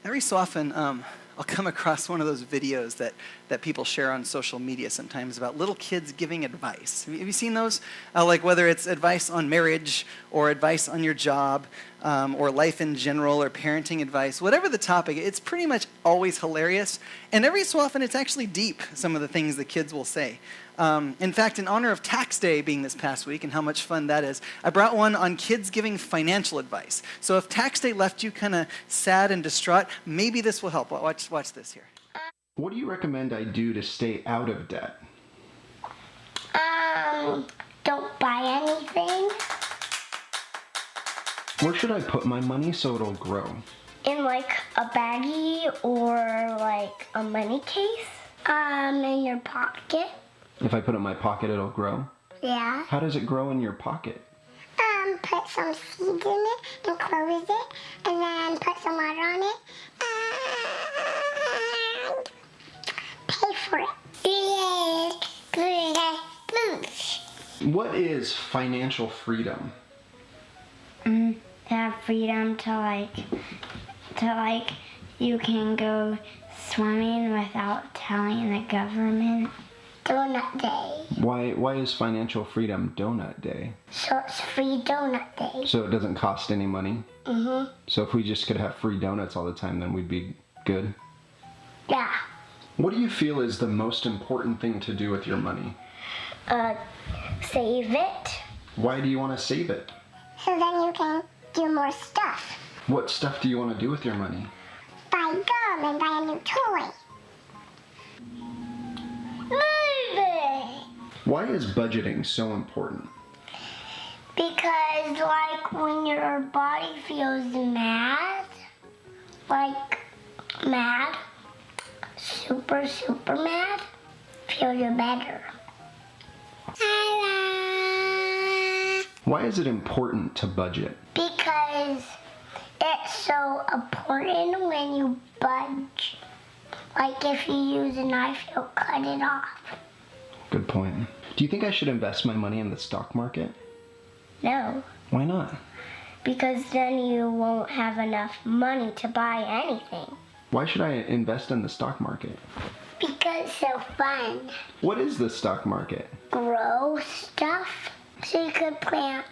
Every so often, I'll come across one of those videos that people share on social media sometimes about little kids giving advice. Have you seen those? Like whether it's advice on marriage or advice on your job or life in general or parenting advice, whatever the topic, it's pretty much always hilarious. And every so often, it's actually deep, some of the things the kids will say. In fact, in honor of Tax Day being this past week and how much fun that is, I brought one on kids giving financial advice. So if Tax Day left you kind of sad and distraught, maybe this will help. Watch this here. What do you recommend I do to stay out of debt? Don't buy anything. Where should I put my money so it'll grow? In like a baggie or like a money case. In your pocket. If I put it in my pocket, it'll grow? Yeah. How does it grow in your pocket? Put some seeds in it and close it, and then put some water on it, and pay for it. What is financial freedom? To have freedom to you can go swimming without telling the government. Donut day. Why is financial freedom Donut Day? So it's free donut day. So it doesn't cost any money? Mm-hmm. So if we just could have free donuts all the time, then we'd be good? Yeah. What do you feel is the most important thing to do with your money? Save it. Why do you want to save it? So then you can do more stuff. What stuff do you want to do with your money? Buy gum and buy a new toy. Movie. Why is budgeting so important? Because like when your body feels mad, super mad, feel you better. Why is it important to budget? Because it's so important when you budge. Like if you use a knife, you'll cut it off. Good point. Do you think I should invest my money in the stock market? No, Why not? because then you won't have enough money to buy anything. Why should I invest in the stock market? Because it's so fun. What is the stock market? Grow stuff so you could plant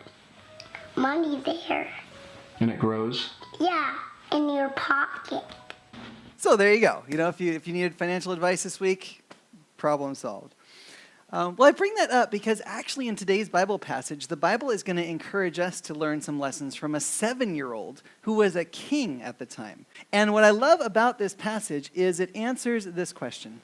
money there. And it grows? Yeah, in your pocket. So there you go. You know, if you needed financial advice this week, problem solved. Well, I bring that up because actually in today's Bible passage, the Bible is going to encourage us to learn some lessons from a 7-year-old who was a king at the time. And what I love about this passage is it answers this question.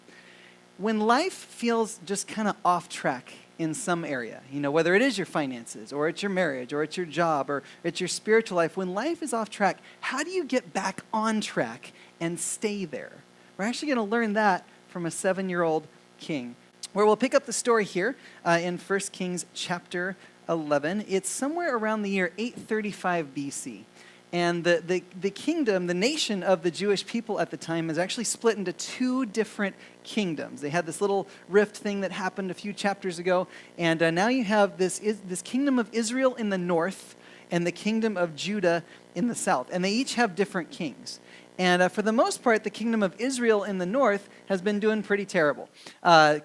When life feels just kind of off track in some area, you know, whether it is your finances or it's your marriage or it's your job or it's your spiritual life, when life is off track, how do you get back on track and stay there? We're actually going to learn that from a 7-year-old king, where we'll pick up the story here in 1 Kings chapter 11. It's somewhere around the year 835 BC. And the kingdom, the nation of the Jewish people at the time is actually split into 2 different kingdoms. They had this little rift thing that happened a few chapters ago. And now you have this kingdom of Israel in the north and the kingdom of Judah in the south. And they each have different kings. And for the most part, the kingdom of Israel in the north has been doing pretty terrible.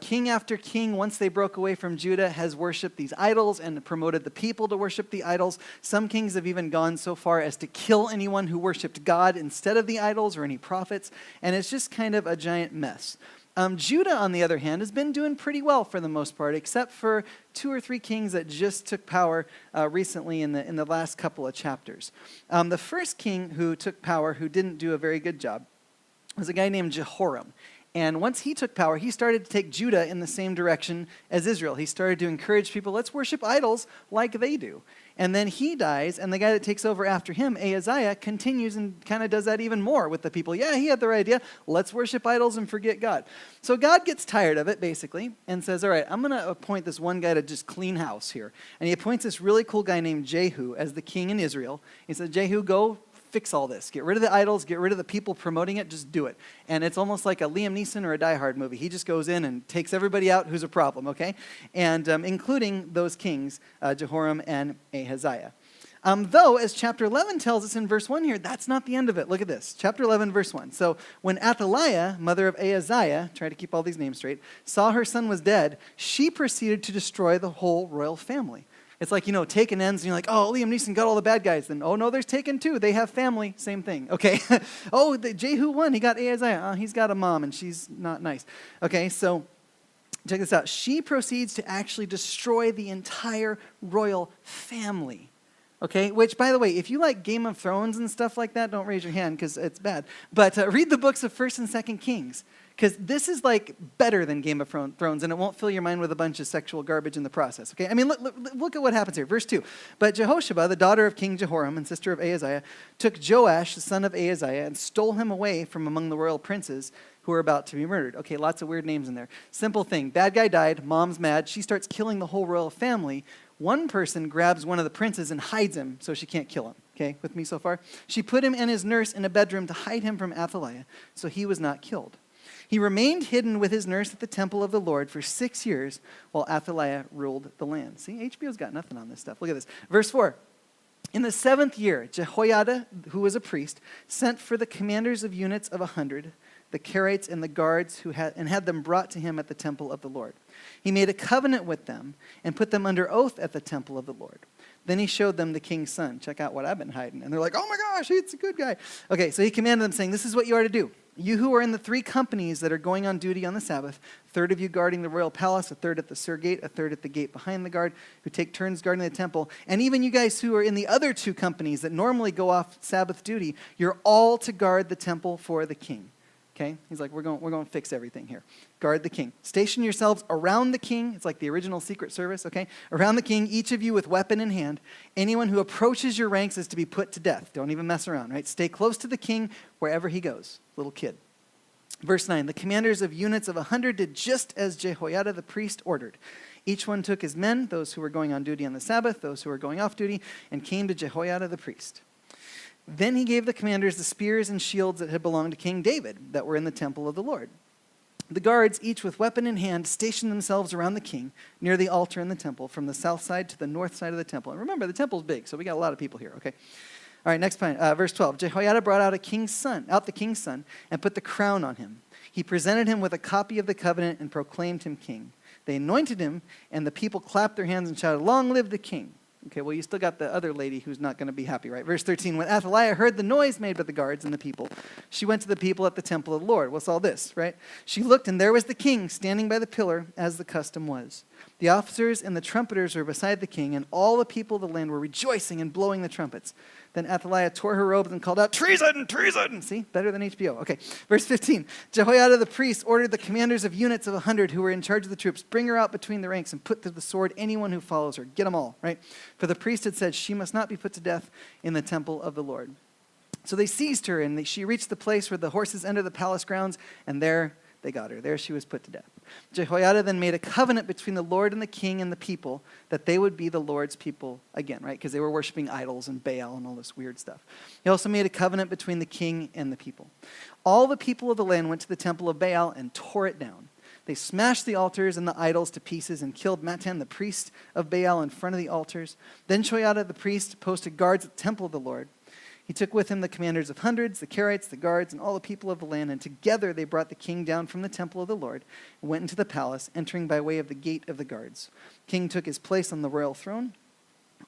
King after king, once they broke away from Judah, has worshipped these idols and promoted the people to worship the idols. Some kings have even gone so far as to kill anyone who worshipped God instead of the idols or any prophets. And it's just kind of a giant mess. Judah, on the other hand, has been doing pretty well for the most part, except for 2 or 3 kings that just took power recently in the last couple of chapters. The first king who took power, who didn't do a very good job, was a guy named Jehoram. And once he took power, he started to take Judah in the same direction as Israel. He started to encourage people, let's worship idols like they do. And then he dies, and the guy that takes over after him, Ahaziah, continues and kind of does that even more with the people. Yeah, he had the right idea. Let's worship idols and forget God. So God gets tired of it, basically, and says, all right, I'm going to appoint this one guy to just clean house here. And he appoints this really cool guy named Jehu as the king in Israel. He says, Jehu, go fix all this. Get rid of the idols, get rid of the people promoting it, just do it. And it's almost like a Liam Neeson or a Die Hard movie. He just goes in and takes everybody out who's a problem, okay? And including those kings, Jehoram and Ahaziah. Though, as chapter 11 tells us in verse 1 here, that's not the end of it. Look at this. Chapter 11, verse 1. So when Athaliah, mother of Ahaziah, try to keep all these names straight, saw her son was dead, she proceeded to destroy the whole royal family. It's like, Taken ends, and you're like, oh, Liam Neeson got all the bad guys. Then, oh, no, there's Taken too. They have family. Same thing. Okay. Oh, Jehu won. He got Ahaziah. He's got a mom, and she's not nice. Okay, so check this out. She proceeds to actually destroy the entire royal family. Okay, which, by the way, if you like Game of Thrones and stuff like that, don't raise your hand because it's bad. But read the books of 1st and 2nd Kings, because this is like better than Game of Thrones, and it won't fill your mind with a bunch of sexual garbage in the process. Okay, I mean, look at what happens here. Verse 2. But Jehosheba, the daughter of King Jehoram and sister of Ahaziah, took Joash, the son of Ahaziah, and stole him away from among the royal princes who were about to be murdered. Okay, lots of weird names in there. Simple thing. Bad guy died. Mom's mad. She starts killing the whole royal family. One person grabs one of the princes and hides him so she can't kill him. Okay, with me so far? She put him and his nurse in a bedroom to hide him from Athaliah, so he was not killed. He remained hidden with his nurse at the temple of the Lord for 6 years while Athaliah ruled the land. See, HBO's got nothing on this stuff. Look at this. Verse 4. In the 7th year, Jehoiada, who was a priest, sent for the commanders of units of 100, the Karaites and the guards, and had them brought to him at the temple of the Lord. He made a covenant with them and put them under oath at the temple of the Lord. Then he showed them the king's son. Check out what I've been hiding. And they're like, oh my gosh, he's a good guy. Okay, so he commanded them, saying, this is what you are to do. You who are in the 3 companies that are going on duty on the Sabbath, a third of you guarding the royal palace, a third at the sur gate, a third at the gate behind the guard, who take turns guarding the temple, and even you guys who are in the other 2 companies that normally go off Sabbath duty, you're all to guard the temple for the king. Okay? He's like, we're going to fix everything here. Guard the king. Station yourselves around the king. It's like the original Secret Service, okay? Around the king, each of you with weapon in hand. Anyone who approaches your ranks is to be put to death. Don't even mess around, right? Stay close to the king wherever he goes. Little kid. Verse 9, the commanders of units of 100 did just as Jehoiada the priest ordered. Each one took his men, those who were going on duty on the Sabbath, those who were going off duty, and came to Jehoiada the priest. Then he gave the commanders the spears and shields that had belonged to King David that were in the temple of the Lord. The guards, each with weapon in hand, stationed themselves around the king near the altar in the temple from the south side to the north side of the temple. And remember, the temple's big, so we got a lot of people here, okay? All right, next point, verse 12. Jehoiada brought out the king's son, and put the crown on him. He presented him with a copy of the covenant and proclaimed him king. They anointed him, and the people clapped their hands and shouted, long live the king. Okay, well, you still got the other lady who's not going to be happy, right? Verse 13, when Athaliah heard the noise made by the guards and the people, she went to the people at the temple of the Lord. What's all this, right? She looked, and there was the king standing by the pillar, as the custom was. The officers and the trumpeters were beside the king, and all the people of the land were rejoicing and blowing the trumpets. Then Athaliah tore her robes and called out, treason, treason! See, better than HBO. Okay, verse 15. Jehoiada the priest ordered the commanders of units of 100 who were in charge of the troops, bring her out between the ranks and put to the sword anyone who follows her. Get them all, right? For the priest had said, she must not be put to death in the temple of the Lord. So they seized her, and she reached the place where the horses enter the palace grounds, and there they got her. There she was put to death. Jehoiada then made a covenant between the Lord and the king and the people that they would be the Lord's people again, right? Because they were worshiping idols and Baal and all this weird stuff. He also made a covenant between the king and the people. All the people of the land went to the temple of Baal and tore it down. They smashed the altars and the idols to pieces and killed Mattan, the priest of Baal, in front of the altars. Then Jehoiada the priest posted guards at the temple of the Lord. He took with him the commanders of hundreds, the Karaites, the guards, and all the people of the land, and together they brought the king down from the temple of the Lord and went into the palace, entering by way of the gate of the guards. The king took his place on the royal throne.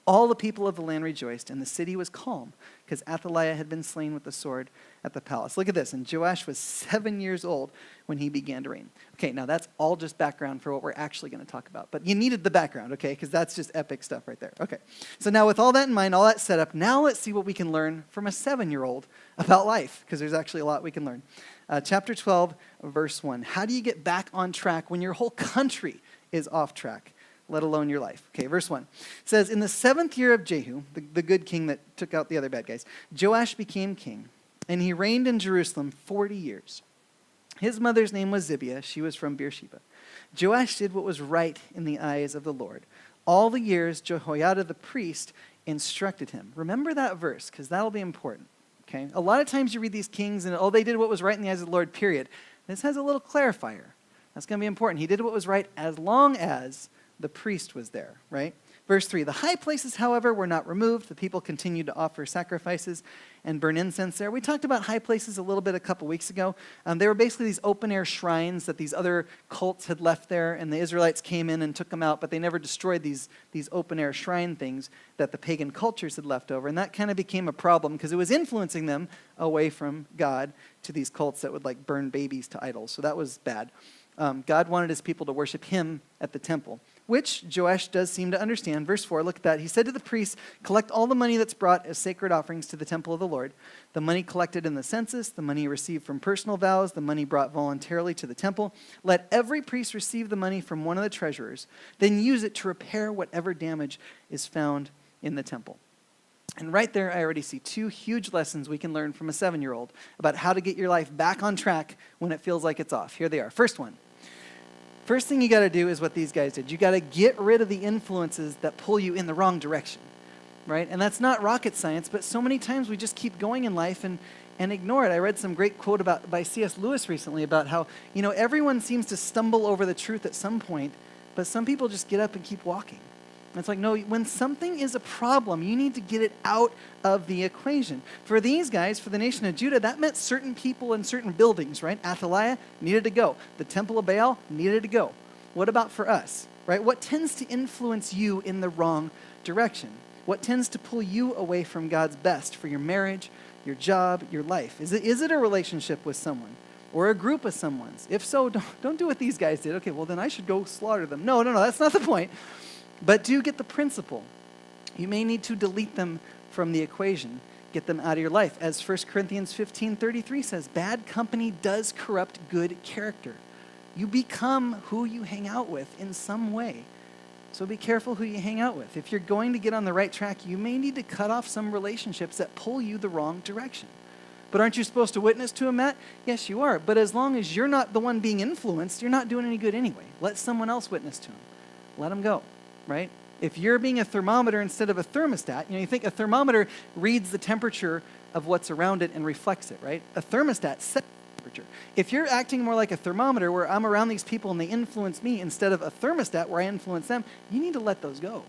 All the people of the land rejoiced, and the city was calm, because Athaliah had been slain with the sword at the palace. Look at this. And Joash was 7 years old when he began to reign. Okay, now that's all just background for what we're actually going to talk about. But you needed the background, okay, because that's just epic stuff right there. Okay, so now with all that in mind, all that set up, now let's see what we can learn from a 7-year-old about life, because there's actually a lot we can learn. Chapter 12, verse 1. How do you get back on track when your whole country is off track, let alone your life? Okay, verse 1. It says, in the 7th year of Jehu, the good king that took out the other bad guys, Joash became king, and he reigned in Jerusalem 40 years. His mother's name was Zibiah. She was from Beersheba. Joash did what was right in the eyes of the Lord. All the years Jehoiada the priest instructed him. Remember that verse, because that'll be important. Okay? A lot of times you read these kings and, they did what was right in the eyes of the Lord, period. This has a little clarifier. That's going to be important. He did what was right as long as the priest was there, right? Verse 3, the high places, however, were not removed. The people continued to offer sacrifices and burn incense there. We talked about high places a little bit a couple weeks ago. They were basically these open-air shrines that these other cults had left there, and the Israelites came in and took them out, but they never destroyed these open-air shrine things that the pagan cultures had left over. And that kind of became a problem because it was influencing them away from God to these cults that would like burn babies to idols. So that was bad. God wanted his people to worship him at the temple, which Joash does seem to understand. Verse 4, look at that. He said to the priests, collect all the money that's brought as sacred offerings to the temple of the Lord, the money collected in the census, the money received from personal vows, the money brought voluntarily to the temple. Let every priest receive the money from one of the treasurers, then use it to repair whatever damage is found in the temple. And right there, I already see two huge lessons we can learn from a 7-year-old about how to get your life back on track when it feels like it's off. Here they are. First one. First thing you got to do is what these guys did. You got to get rid of the influences that pull you in the wrong direction, right? And that's not rocket science, but so many times we just keep going in life and ignore it. I read some great quote by C.S. Lewis recently about how, everyone seems to stumble over the truth at some point, but some people just get up and keep walking. And it's like, no, when something is a problem, you need to get it out of the equation. For these guys, for the nation of Judah, that meant certain people and certain buildings, right? Athaliah needed to go. The temple of Baal needed to go. What about for us, right? What tends to influence you in the wrong direction? What tends to pull you away from God's best for your marriage, your job, your life? Is it a relationship with someone or a group of someone's? If so, don't do what these guys did. Okay, well, then I should go slaughter them. No, that's not the point. But do get the principle. You may need to delete them from the equation, get them out of your life. As 1 Corinthians 15:33 says, bad company does corrupt good character. You become who you hang out with in some way. So be careful who you hang out with. If you're going to get on the right track, you may need to cut off some relationships that pull you the wrong direction. But aren't you supposed to witness to them, Matt? Yes, you are. But as long as you're not the one being influenced, you're not doing any good anyway. Let someone else witness to them. Let them go. Right? If you're being a thermometer instead of a thermostat, you think a thermometer reads the temperature of what's around it and reflects it, right? A thermostat sets the temperature. If you're acting more like a thermometer where I'm around these people and they influence me instead of a thermostat where I influence them, you need to let those go,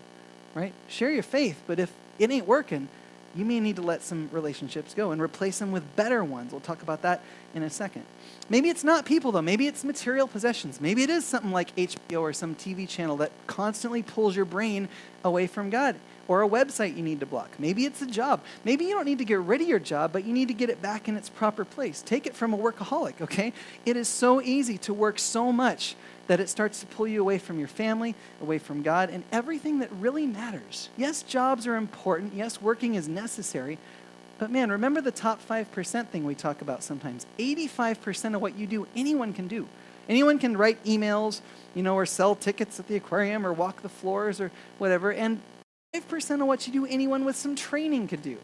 right? Share your faith, but if it ain't working, you may need to let some relationships go and replace them with better ones. We'll talk about that in a second. Maybe it's not people, though. Maybe it's material possessions. Maybe it is something like HBO or some TV channel that constantly pulls your brain away from God, or a website you need to block. Maybe it's a job. Maybe you don't need to get rid of your job, but you need to get it back in its proper place. Take it from a workaholic, okay? It is so easy to work so much that it starts to pull you away from your family, away from God, and everything that really matters. Yes, jobs are important. Yes, working is necessary. But man, remember the top 5% thing we talk about sometimes. 85% of what you do, anyone can do. Anyone can write emails, or sell tickets at the aquarium or walk the floors or whatever. And 5% of what you do, anyone with some training could do.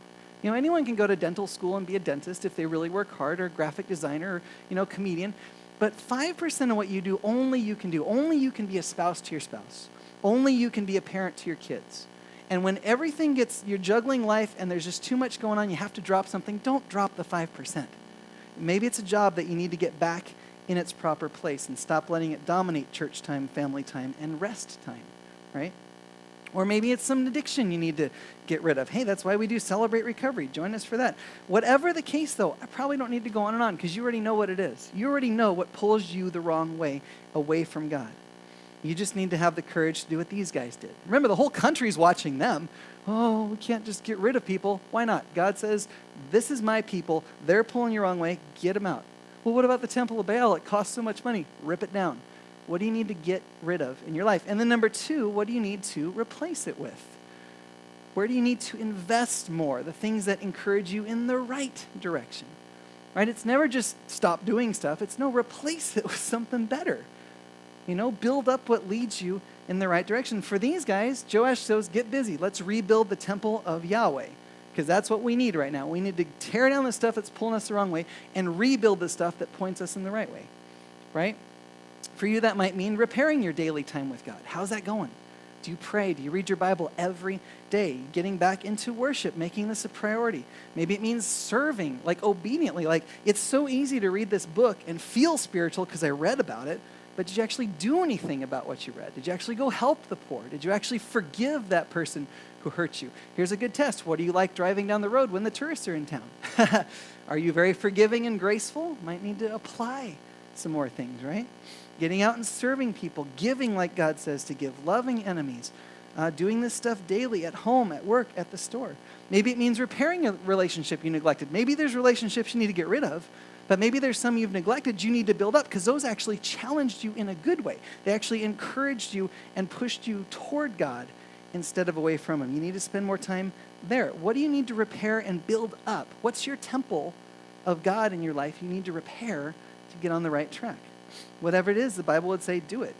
Anyone can go to dental school and be a dentist if they really work hard, or a graphic designer, or comedian. But 5% of what you do, only you can do. Only you can be a spouse to your spouse. Only you can be a parent to your kids. And when everything you're juggling life and there's just too much going on, you have to drop something, don't drop the 5%. Maybe it's a job that you need to get back in its proper place and stop letting it dominate church time, family time, and rest time, right? Or maybe it's some addiction you need to get rid of. Hey, that's why we do Celebrate Recovery. Join us for that. Whatever the case, though, I probably don't need to go on and on because you already know what it is. You already know what pulls you the wrong way, away from God. You just need to have the courage to do what these guys did. Remember, the whole country's watching them. Oh, we can't just get rid of people. Why not? God says, this is my people. They're pulling you the wrong way. Get them out. Well, what about the temple of Baal? It costs so much money. Rip it down. What do you need to get rid of in your life? And then number 2, what do you need to replace it with? Where do you need to invest more? The things that encourage you in the right direction. Right? It's never just stop doing stuff. It's no, replace it with something better. Build up what leads you in the right direction. For these guys, Joash says, get busy. Let's rebuild the temple of Yahweh, because that's what we need right now. We need to tear down the stuff that's pulling us the wrong way and rebuild the stuff that points us in the right way, right? For you, that might mean repairing your daily time with God. How's that going? Do you pray? Do you read your Bible every day? Getting back into worship, making this a priority. Maybe it means serving, like obediently. Like, it's so easy to read this book and feel spiritual because I read about it, but did you actually do anything about what you read? Did you actually go help the poor? Did you actually forgive that person who hurt you? Here's a good test. What do you like driving down the road when the tourists are in town? Are you very forgiving and graceful? Might need to apply some more things, right? Getting out and serving people, giving like God says to give, loving enemies, doing this stuff daily at home, at work, at the store. Maybe it means repairing a relationship you neglected. Maybe there's relationships you need to get rid of, but maybe there's some you've neglected you need to build up because those actually challenged you in a good way. They actually encouraged you and pushed you toward God instead of away from him. You need to spend more time there. What do you need to repair and build up? What's your temple of God in your life you need to repair to get on the right track? Whatever it is, the Bible would say do it.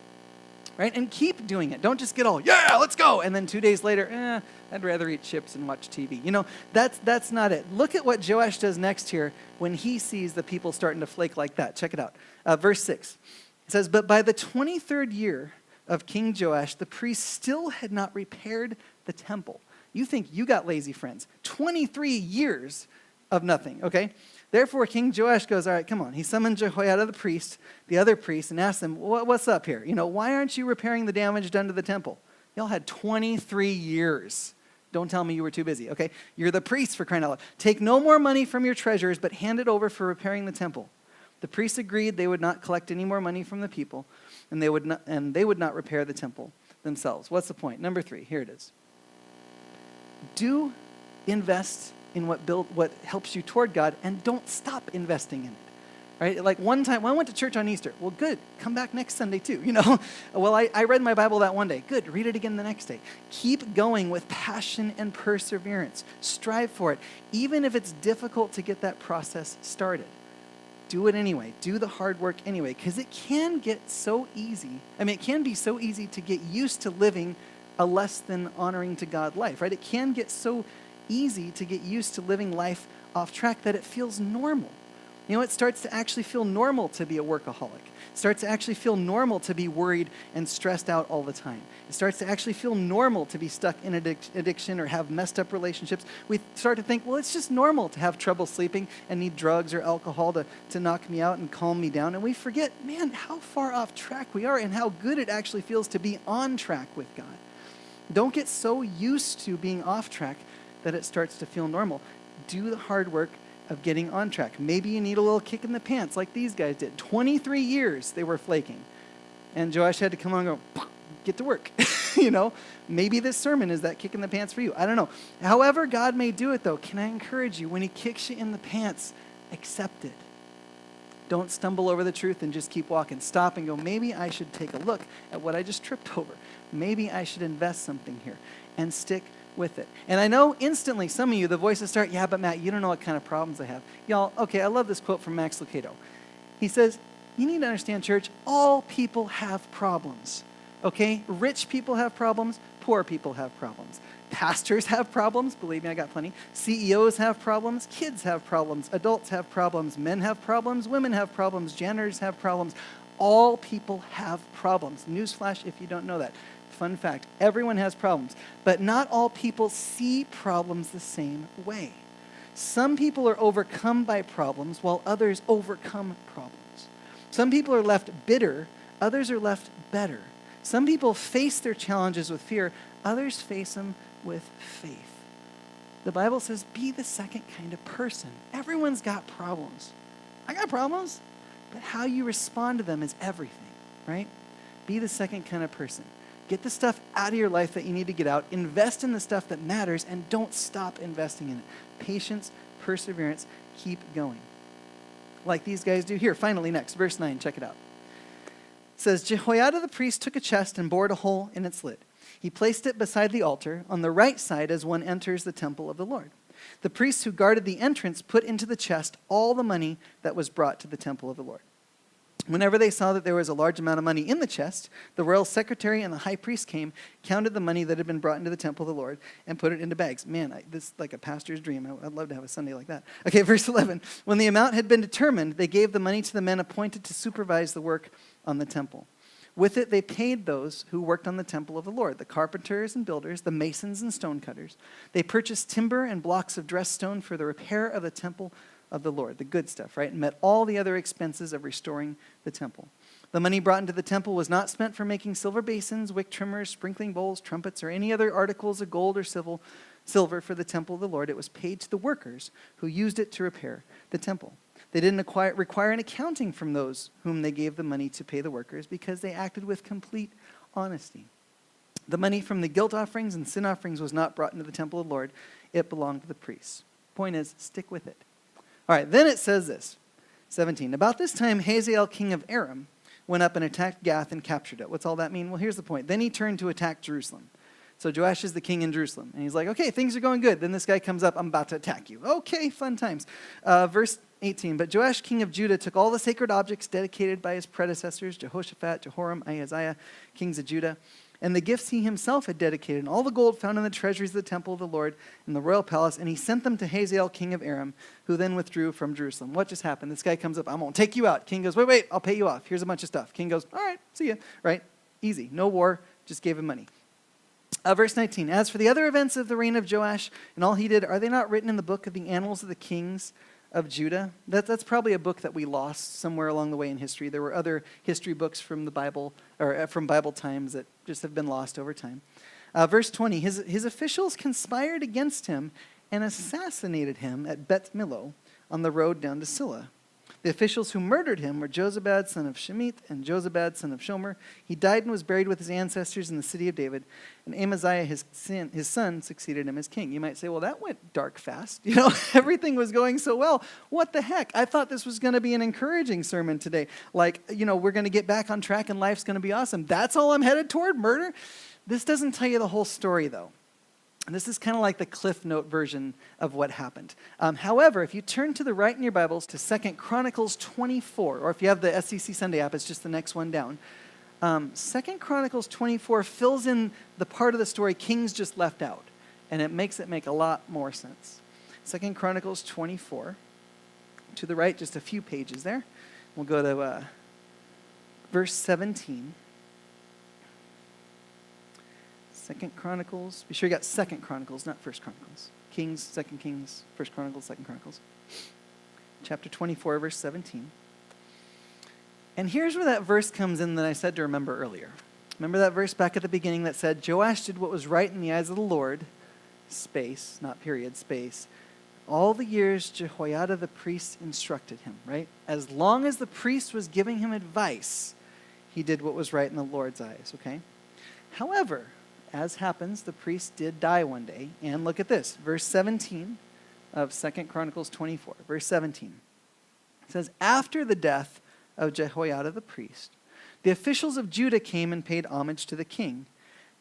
Right? And keep doing it. Don't just get all, yeah, let's go. And then 2 days later, I'd rather eat chips and watch TV. You know, that's not it. Look at what Joash does next here when he sees the people starting to flake like that. Check it out. Verse 6. It says, but by the 23rd year of King Joash, the priests still had not repaired the temple. You think you got lazy friends. 23 years of nothing, okay? Therefore, King Joash goes, all right, come on. He summoned Jehoiada the priest, the other priests, and asked them, what's up here? You know, why aren't you repairing the damage done to the temple? Y'all had 23 years. Don't tell me you were too busy, okay? You're the priests, for crying out loud. Take no more money from your treasures, but hand it over for repairing the temple. The priests agreed they would not collect any more money from the people, and they would not repair the temple themselves. What's the point? Number 3, here it is. Do invest in what helps you toward God, and don't stop investing in it. Right? Like one time, I went to church on Easter. Well, good. Come back next Sunday too, you know. Well, I read my Bible that one day. Good. Read it again the next day. Keep going with passion and perseverance. Strive for it. Even if it's difficult to get that process started. Do it anyway. Do the hard work anyway, because it can get so easy. I mean, it can be so easy to get used to living a less than honoring to God life, right? It can get so easy to get used to living life off track that it feels normal. You know, it starts to actually feel normal to be a workaholic. It starts to actually feel normal to be worried and stressed out all the time. It starts to actually feel normal to be stuck in addiction or have messed up relationships. We start to think, well, it's just normal to have trouble sleeping and need drugs or alcohol to knock me out and calm me down. And we forget, man, how far off track we are and how good it actually feels to be on track with God. Don't get so used to being off track that it starts to feel normal. Do the hard work of getting on track. Maybe you need a little kick in the pants like these guys did. 23 years they were flaking. And Joash had to come on and go, get to work. You know, maybe this sermon is that kick in the pants for you. I don't know. However God may do it though, can I encourage you, when he kicks you in the pants, accept it. Don't stumble over the truth and just keep walking. Stop and go, maybe I should take a look at what I just tripped over. Maybe I should invest something here and stick with it. And I know instantly some of you, the voices start, yeah, but Matt, you don't know what kind of problems I have. Y'all, okay, I love this quote from Max Lucado. He says, you need to understand, church, all people have problems, okay? Rich people have problems, poor people have problems. Pastors have problems, believe me, I got plenty. CEOs have problems, kids have problems, adults have problems, men have problems, women have problems, janitors have problems. All people have problems. Newsflash if you don't know that. Fun fact, everyone has problems, but not all people see problems the same way. Some people are overcome by problems while others overcome problems. Some people are left bitter, others are left better. Some people face their challenges with fear, others face them with faith. The Bible says, be the second kind of person. Everyone's got problems. I got problems, but how you respond to them is everything, right? Be the second kind of person. Get the stuff out of your life that you need to get out. Invest in the stuff that matters and don't stop investing in it. Patience, perseverance, keep going. Like these guys do here. Finally, next, verse 9, check it out. It says, Jehoiada the priest took a chest and bored a hole in its lid. He placed it beside the altar on the right side as one enters the temple of the Lord. The priests who guarded the entrance put into the chest all the money that was brought to the temple of the Lord. Whenever they saw that there was a large amount of money in the chest, the royal secretary and the high priest came, counted the money that had been brought into the temple of the Lord, and put it into bags. Man, this is like a pastor's dream. I'd love to have a Sunday like that. Okay, verse 11. When the amount had been determined, they gave the money to the men appointed to supervise the work on the temple. With it, they paid those who worked on the temple of the Lord, the carpenters and builders, the masons and stonecutters. They purchased timber and blocks of dressed stone for the repair of the temple of the Lord, the good stuff, right? And met all the other expenses of restoring the temple. The money brought into the temple was not spent for making silver basins, wick trimmers, sprinkling bowls, trumpets, or any other articles of gold or silver for the temple of the Lord. It was paid to the workers who used it to repair the temple. They didn't require an accounting from those whom they gave the money to pay the workers because they acted with complete honesty. The money from the guilt offerings and sin offerings was not brought into the temple of the Lord. It belonged to the priests. Point is, stick with it. All right, then it says this, 17. About this time, Hazael, king of Aram, went up and attacked Gath and captured it. What's all that mean? Well, here's the point. Then he turned to attack Jerusalem. So Joash is the king in Jerusalem. And he's like, okay, things are going good. Then this guy comes up, I'm about to attack you. Okay, fun times. Verse 18. But Joash, king of Judah, took all the sacred objects dedicated by his predecessors, Jehoshaphat, Jehoram, Ahaziah, kings of Judah, and the gifts he himself had dedicated, and all the gold found in the treasuries of the temple of the Lord in the royal palace, and he sent them to Hazael, king of Aram, who then withdrew from Jerusalem. What just happened? This guy comes up, I'm going to take you out. King goes, wait, I'll pay you off. Here's a bunch of stuff. King goes, all right, see ya. Right? Easy. No war. Just gave him money. Verse 19. As for the other events of the reign of Joash and all he did, are they not written in the book of the annals of the kings of Judah? That's probably a book that we lost somewhere along the way in history. There were other history books from the Bible, or from Bible times, that just have been lost over time. Verse 20, his officials conspired against him and assassinated him at Beth Millo on the road down to Silla. The officials who murdered him were Jozabad, son of Shemith, and Jozabad, son of Shomer. He died and was buried with his ancestors in the city of David. And Amaziah, his son, succeeded him as king. You might say, well, that went dark fast. Everything was going so well. What the heck? I thought this was going to be an encouraging sermon today. Like, we're going to get back on track and life's going to be awesome. That's all I'm headed toward, murder? This doesn't tell you the whole story, though. And this is kind of like the Cliff Note version of what happened. However, if you turn to the right in your Bibles to 2 Chronicles 24, or if you have the SEC Sunday app, it's just the next one down. 2 Chronicles 24 fills in the part of the story Kings just left out, and it makes it make a lot more sense. 2 Chronicles 24, to the right, just a few pages there. We'll go to verse 17. 2 Chronicles. Be sure you got 2 Chronicles, not 1 Chronicles. Kings, 2 Kings, 1 Chronicles, 2 Chronicles. Chapter 24, verse 17. And here's where that verse comes in that I said to remember earlier. Remember that verse back at the beginning that said, Joash did what was right in the eyes of the Lord, space, not period, space, all the years Jehoiada the priest instructed him, right? As long as the priest was giving him advice, he did what was right in the Lord's eyes, okay? However, as happens, the priest did die one day. And look at this, verse 17 of 2 Chronicles 24. Verse 17. It says, after the death of Jehoiada the priest, the officials of Judah came and paid homage to the king.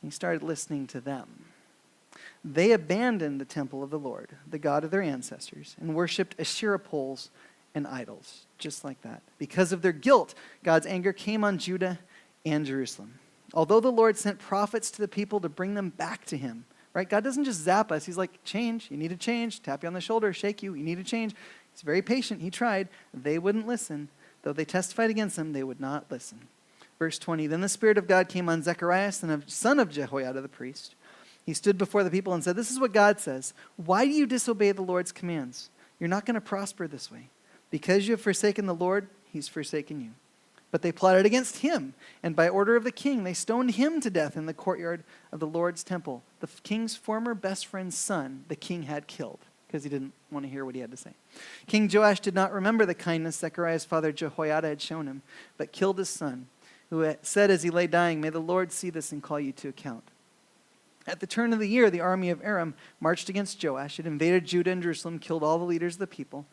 And he started listening to them. They abandoned the temple of the Lord, the God of their ancestors, and worshipped Asherah poles and idols, just like that. Because of their guilt, God's anger came on Judah and Jerusalem. Although the Lord sent prophets to the people to bring them back to him, right? God doesn't just zap us. He's like, change. You need to change. Tap you on the shoulder, shake you. You need to change. He's very patient. He tried. They wouldn't listen. Though they testified against him, they would not listen. Verse 20, then the Spirit of God came on Zechariah, son of Jehoiada the priest. He stood before the people and said, this is what God says. Why do you disobey the Lord's commands? You're not going to prosper this way. Because you have forsaken the Lord, he's forsaken you. But they plotted against him, and by order of the king, they stoned him to death in the courtyard of the Lord's temple. The king's former best friend's son, the king had killed, because he didn't want to hear what he had to say. King Joash did not remember the kindness Zechariah's father Jehoiada had shown him, but killed his son, who had said as he lay dying, may the Lord see this and call you to account. At the turn of the year, the army of Aram marched against Joash. It invaded Judah and Jerusalem, killed all the leaders of the people.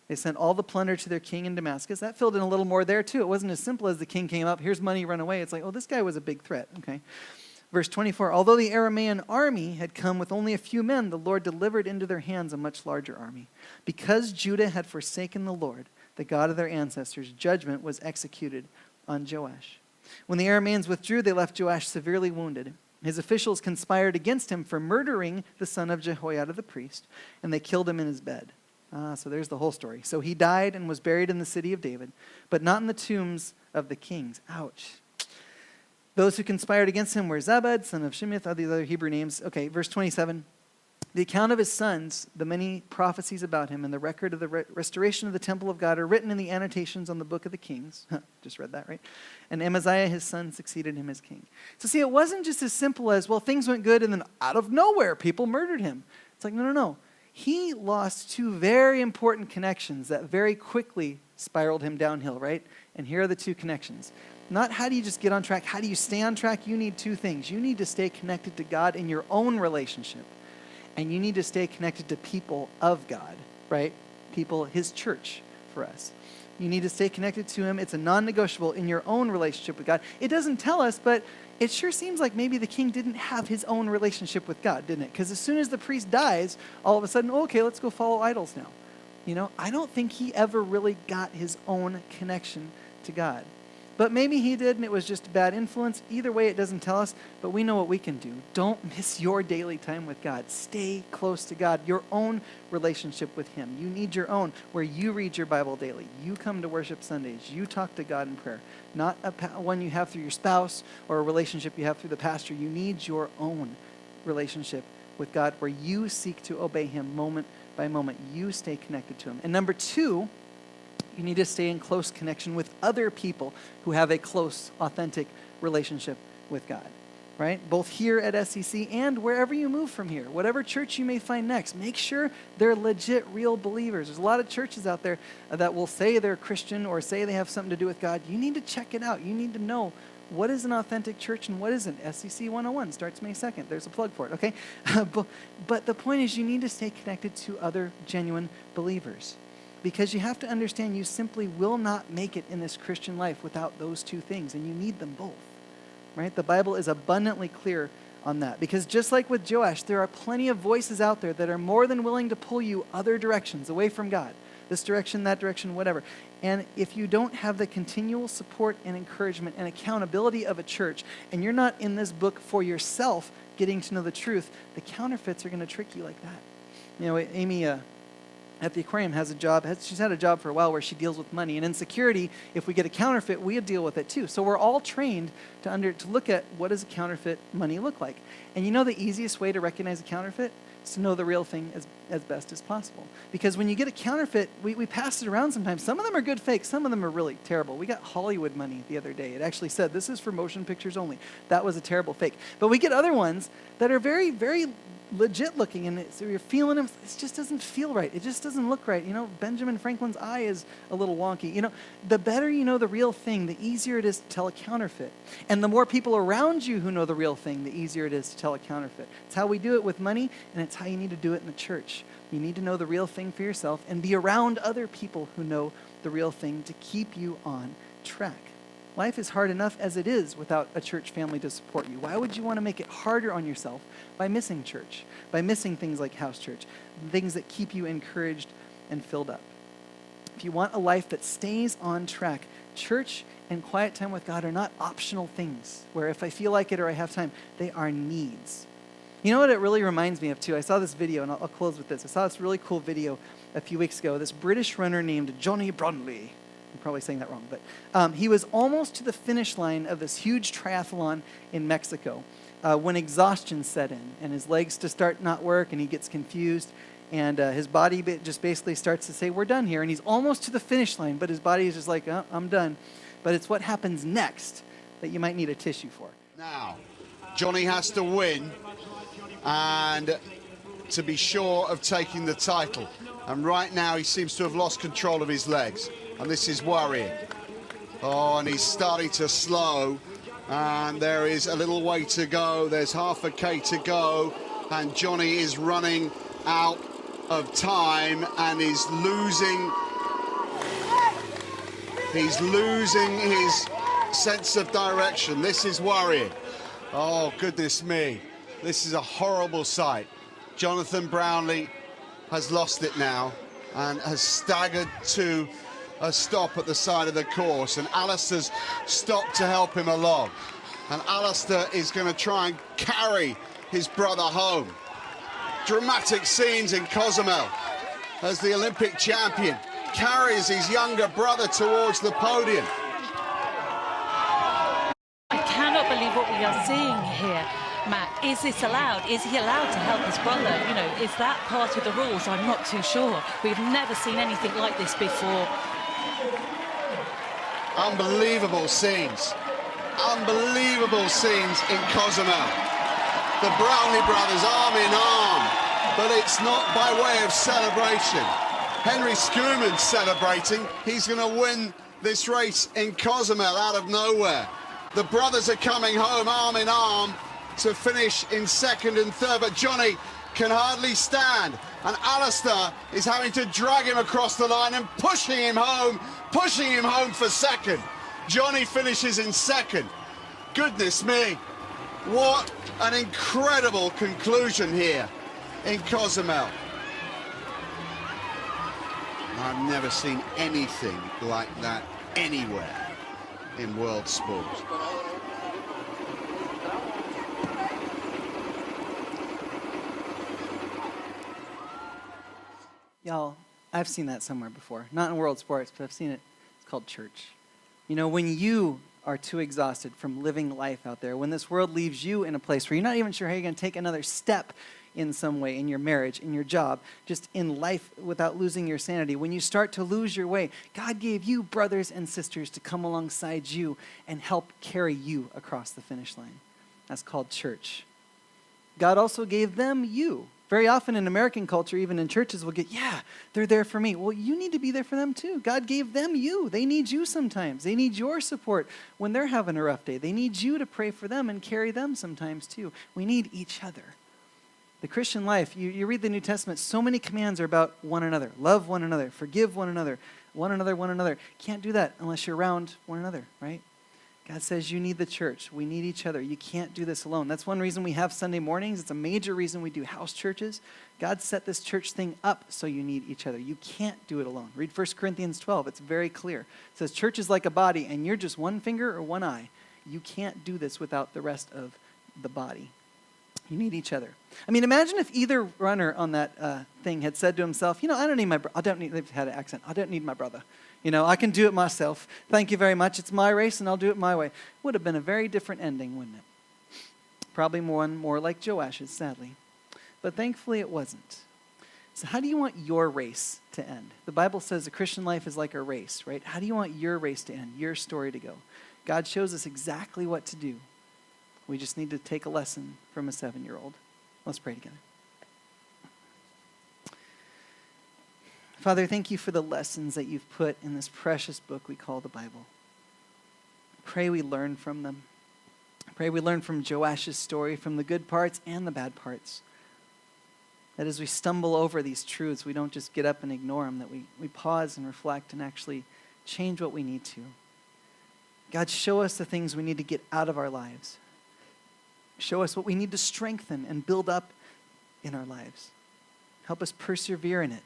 They sent all the plunder to their king in Damascus. That filled in a little more there too. It wasn't as simple as the king came up, here's money, run away. It's like, oh, this guy was a big threat. Okay. Verse 24, although the Aramean army had come with only a few men, the Lord delivered into their hands a much larger army. Because Judah had forsaken the Lord, the God of their ancestors, judgment was executed on Joash. When the Arameans withdrew, they left Joash severely wounded. His officials conspired against him for murdering the son of Jehoiada the priest, and they killed him in his bed. So there's the whole story. So he died and was buried in the city of David, but not in the tombs of the kings. Ouch. Those who conspired against him were Zabad, son of Shemith, all these other Hebrew names. Okay, verse 27. The The account of his sons, the many prophecies about him, and the record of the restoration of the temple of God are written in the annotations on the book of the kings. Just read that, right? And Amaziah, his son, succeeded him as king. So see, it wasn't just as simple as, well, things went good, and then out of nowhere, people murdered him. It's like, no. He lost two very important connections that very quickly spiraled him downhill, right? And here are the two connections. Not how do you just get on track, how do you stay on track? You need two things. You need to stay connected to God in your own relationship. And you need to stay connected to people of God, right? People, his church for us. You need to stay connected to him. It's a non-negotiable in your own relationship with God. It doesn't tell us, but it sure seems like maybe the king didn't have his own relationship with God, didn't it? Because as soon as the priest dies, all of a sudden, okay, let's go follow idols now. I don't think he ever really got his own connection to God. But maybe he did, and it was just a bad influence. Either way, it doesn't tell us, but we know what we can do. Don't miss your daily time with God. Stay close to God, your own relationship with him. You need your own, where you read your Bible daily. You come to worship Sundays. You talk to God in prayer. Not one you have through your spouse or a relationship you have through the pastor. You need your own relationship with God, where you seek to obey him moment by moment. You stay connected to him. And number two, you need to stay in close connection with other people who have a close, authentic relationship with God, right? Both here at SEC and wherever you move from here, whatever church you may find next, make sure they're legit, real believers. There's a lot of churches out there that will say they're Christian or say they have something to do with God. You need to check it out. You need to know what is an authentic church and what isn't. SEC 101 starts May 2nd. There's a plug for it, okay? But the point is, you need to stay connected to other genuine believers. Because you have to understand, you simply will not make it in this Christian life without those two things, and you need them both, right? The Bible is abundantly clear on that. Because just like with Joash, there are plenty of voices out there that are more than willing to pull you other directions, away from God. This direction, that direction, whatever. And if you don't have the continual support and encouragement and accountability of a church, and you're not in this book for yourself getting to know the truth, the counterfeits are going to trick you like that. Amy at the aquarium has a job. She's had a job for a while where she deals with money. And in security, if we get a counterfeit, we deal with it too. So we're all trained to look at what does a counterfeit money look like. And the easiest way to recognize a counterfeit is to know the real thing as best as possible. Because when you get a counterfeit, we pass it around sometimes. Some of them are good fakes. Some of them are really terrible. We got Hollywood money the other day. It actually said, this is for motion pictures only. That was a terrible fake. But we get other ones that are very, very legit looking, and so you're feeling them. It just doesn't feel right. It just doesn't look right. Benjamin Franklin's eye is a little wonky. The better you know the real thing, the easier it is to tell a counterfeit. And the more people around you who know the real thing, the easier it is to tell a counterfeit. It's how we do it with money, and it's how you need to do it in the church. You need to know the real thing for yourself and be around other people who know the real thing to keep you on track. Life is hard enough as it is without a church family to support you. Why would you want to make it harder on yourself by missing church, by missing things like house church, things that keep you encouraged and filled up? If you want a life that stays on track, church and quiet time with God are not optional things where if I feel like it or I have time, they are needs. You know what it really reminds me of too? I saw this video, and I'll close with this. I saw this really cool video a few weeks ago. This British runner named Johnny Bromley. I'm probably saying that wrong, but he was almost to the finish line of this huge triathlon in Mexico when exhaustion set in, and his legs just start not work, and he gets confused, and his body just basically starts to say, we're done here, and he's almost to the finish line, but his body is just like, oh, I'm done. But it's what happens next that you might need a tissue for. Now, Johnny has to win and to be sure of taking the title, and right now he seems to have lost control of his legs. And this is worrying. Oh, and he's starting to slow. And there is a little way to go. There's half a K to go. And Johnny is running out of time and is losing. He's losing his sense of direction. This is worrying. Oh, goodness me. This is a horrible sight. Jonathan Brownlee has lost it now and has staggered to a stop at the side of the course, and Alistair's stopped to help him along, and Alistair is going to try and carry his brother home. Dramatic scenes in Cozumel as the Olympic champion carries his younger brother towards the podium. I cannot believe what we are seeing here. Matt, is this allowed? Is he allowed to help his brother? You know, is that part of the rules? I'm not too sure. We've never seen anything like this before. Unbelievable scenes. Unbelievable scenes in Cozumel. The Brownlee brothers arm in arm, but it's not by way of celebration. Henry Schoeman's celebrating. He's going to win this race in Cozumel out of nowhere. The brothers are coming home arm in arm to finish in second and third, but Johnny can hardly stand. And Alistair is having to drag him across the line and pushing him home for second. Johnny finishes in second. Goodness me, what an incredible conclusion here in Cozumel. I've never seen anything like that anywhere in world sport. Y'all, I've seen that somewhere before. Not in world sports, but I've seen it. It's called church. You know, when you are too exhausted from living life out there, when this world leaves you in a place where you're not even sure how you're going to take another step in some way, in your marriage, in your job, just in life without losing your sanity, when you start to lose your way, God gave you brothers and sisters to come alongside you and help carry you across the finish line. That's called church. God also gave them you. Very often in American culture, even in churches, we'll get, yeah, they're there for me. Well, you need to be there for them too. God gave them you. They need you sometimes. They need your support when they're having a rough day. They need you to pray for them and carry them sometimes too. We need each other. The Christian life, you read the New Testament, so many commands are about one another. Love one another, forgive one another, one another, one another. Can't do that unless you're around one another, right? God says you need the church. We need each other. You can't do this alone. That's one reason we have Sunday mornings. It's a major reason we do house churches. God set this church thing up so you need each other. You can't do it alone. Read 1 Corinthians 12. It's very clear. It says church is like a body, and you're just one finger or one eye. You can't do this without the rest of the body. You need each other. I mean, imagine if either runner on that thing had said to himself, you know, I don't need my brother. They've had an accent. I don't need my brother. You know, I can do it myself. Thank you very much. It's my race, and I'll do it my way. Would have been a very different ending, wouldn't it? Probably one more like Joash's, sadly. But thankfully it wasn't. So how do you want your race to end? The Bible says the Christian life is like a race, right? How do you want your race to end, your story to go? God shows us exactly what to do. We just need to take a lesson from a 7-year-old. Let's pray together. Father, thank you for the lessons that you've put in this precious book we call the Bible. Pray we learn from them. Pray we learn from Joash's story, from the good parts and the bad parts. That as we stumble over these truths, we don't just get up and ignore them, that we pause and reflect and actually change what we need to. God, show us the things we need to get out of our lives. Show us what we need to strengthen and build up in our lives. Help us persevere in it.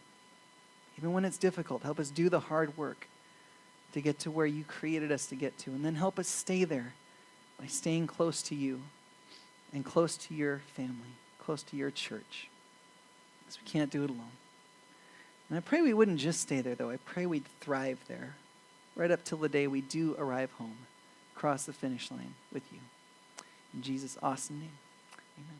Even when it's difficult, help us do the hard work to get to where you created us to get to. And then help us stay there by staying close to you and close to your family, close to your church. Because we can't do it alone. And I pray we wouldn't just stay there, though. I pray we'd thrive there, right up till the day we do arrive home, cross the finish line with you. In Jesus' awesome name, amen.